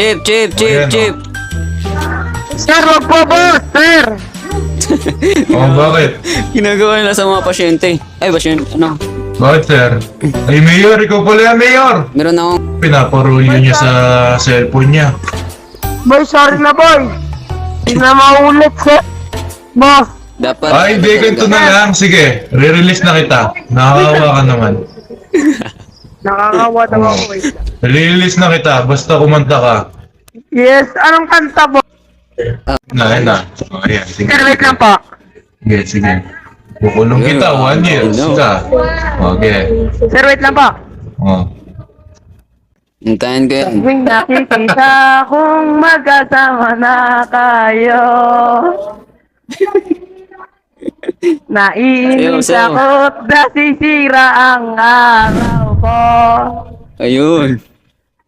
Chip. Sir, wag po boss, sir. Oh, bakit? Ginagawa nila sa mga pasyente. Ay, pasyente, ano? Bakit, sir? Ay, Mayor, ikaw pala yan, Mayor! Meron akong... Pinaparulo niya sa cellphone niya. Boy, sorry na boy. Hindi na maulit, sir. Boss. Dapat... Ay, hindi, ganito na lang. Sige, re-release na kita. Nakakawa ka naman. Nakakawa daw ako eh. Re-release na kita, basta kumanta ka. Yes, anong kanta boss? Na. Oh, ayan, sige. Sir, wait lang po. Sige. Bukulong kita, 1 year. Sige. Okay. Sir, wait lang po. Oh. Hintayin ko yan. Tuwing nakikita kung magkasama na kayo. Naiinis Sayaw. ako't nasisira ang araw ko. Ayun.